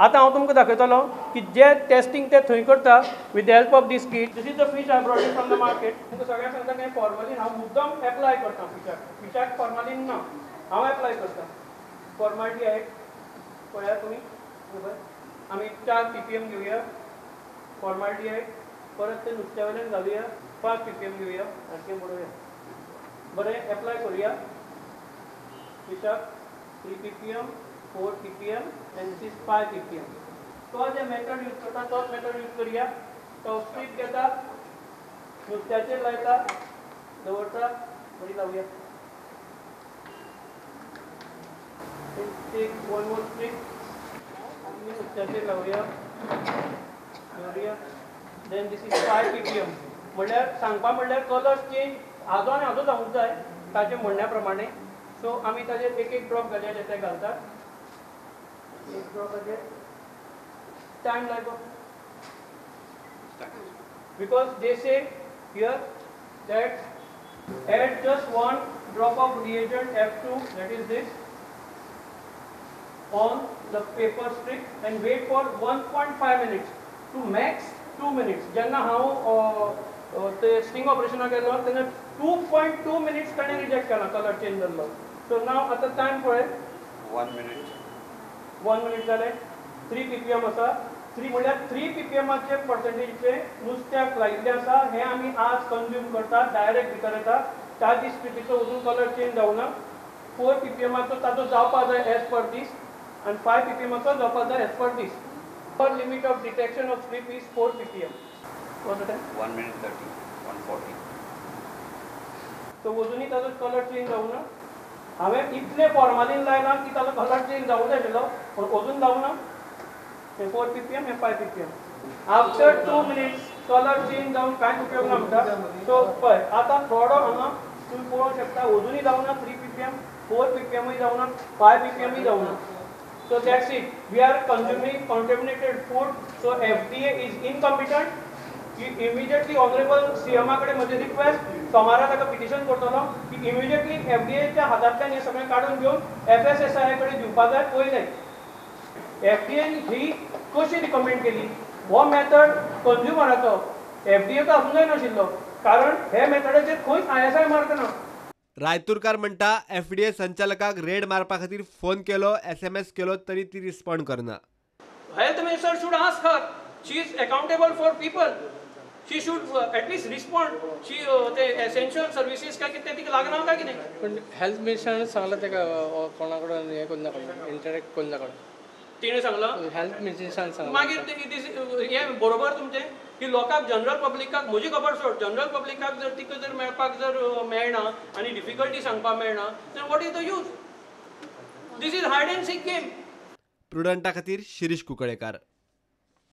आतां हांव तुमकां दाखयतलो की जे टेस्टिंग ते थंय करता with the help of this kit. This is the fish I brought in from the market. तुमकां सगळ्यांक सांगता की फॉर्मलीन हांव मुद्दम एप्लाय करता फिशाक फॉर्मलीन ना, हांव एप्लाय करता. फॉर्मालिटी आहे पळया तुमी. आमी 4 ppm घेवया. फॉर्मालिटी आहे. परत ते नुस्त्या वयल्यान घालुया. 5 ppm घेवया. सारकें बरोवया. बरें एप्लाय करुया. फिशाक 3 ppm, 4 ppm and this is 5 ppm. तो जे मेथड यूज करता तोच मेथड यूज करूया. तो स्ट्रीप घेता, नुस्त्याचेर लायता, दवरता, बरी लावया. टेक वन मोर स्ट्रीप, नुस्त्याचेर लावया, दवरया. Then this is 5 ppm. म्हणल्यार सांगपा म्हणल्यार कलर चेंज हाजो आनी हाजो जावंक जाय ताचे म्हणण्या प्रमाणे. सो आमी ताजेर एक एक ड्रॉप घालया ते घालतात. एक drop again. Time like because they say here that add just one drop of reagent F2, that is this, on the paper strip and wait for 1.5 minutes to max 2 minutes. जेन्ना हांव ते sting ऑपरेशनाक गेलो तेन्ना 2.2 minutes ताणें reject केला colour change जाल्लो. So नाव आतां time पळय 1 minute. 1 minute जालें. 3 ppm आसा. 3 म्हणल्यार 3 ppmचे पर्सेंटेजचे नुस्त्याक लायिल्ले आसा. हे आमी आज कंज्यूम करता, डायरेक्ट भितर येता. त्या स्ट्रिपीचो अजून कलर चेंज जावना. 4 ppmचो ताजो जावपा जाय एज पर दीस आनी 5 ppmचो जावपा जाय एज पर दीस. पर limit of detection of strip is 4 ppm. 1 minute 30, 140. तो अजुनूय ताजो कलर चेंज जावना. हांवें इतले फॉर्मालीन लायला की ताजो कलर चेंज जावूं जाय आशिल्लो पूण अजून जावना. 4 ppm and 5 ppm. After 2 minutes, color change जाऊन काय उपयोग ना म्हणटा. सो पळय आतां थोडो हांगा तुम्ही पळोवंक शकता अजुनूय जावना 3 ppm, 4 ppm जावना, 5 ppm जावना. So that's it. We are consuming contaminated food. So FDA is incompetent. Immediately honorable CM कडे म्हजी रिक्वेस्ट सोमारा ताका पिटिशन करतलो की इमिडिएटली FDA च्या हातांतल्यान हे सगळें काडून घेवन FSSAI कडे दिवपा जाय पयलें. FDA ही कशी रिकमेंड केली हो मेथड कंज्युमराचो FDAचो आसूंक जाय नाशिल्लो कारण हे मेथडाचेर खंयच ISI मार्क ना. रायतुरकार म्हणटा FDA संचालकाक रेड मारपा खातीर फोन केलो, SMS केलो तरी ती रिस्पॉन्ड करना. Health minister should ask her. She is accountable for people. She should at least respond. She the essential services काय कितें तिका लागना काय कितें. पण हेल्थ मिनिस्टरान सांगला तेका कोणाकडून हे कोण नाका इंटरॅक्ट कोण नाका. तिने सांगलं हेल्थ मिनिस्टरान सांगला. मागीर हे बरोबर तुमचें की लोकांक जनरल पब्लिकाक म्हजी खबर सोड जनरल पब्लिकाक जर तिका जर मेळपाक जर मेळना आनी डिफिकल्टी सांगपाक मेळना then what is the use. This is hide and seek game. प्रुडंटा खातीर शिरीष कुंकळेकार.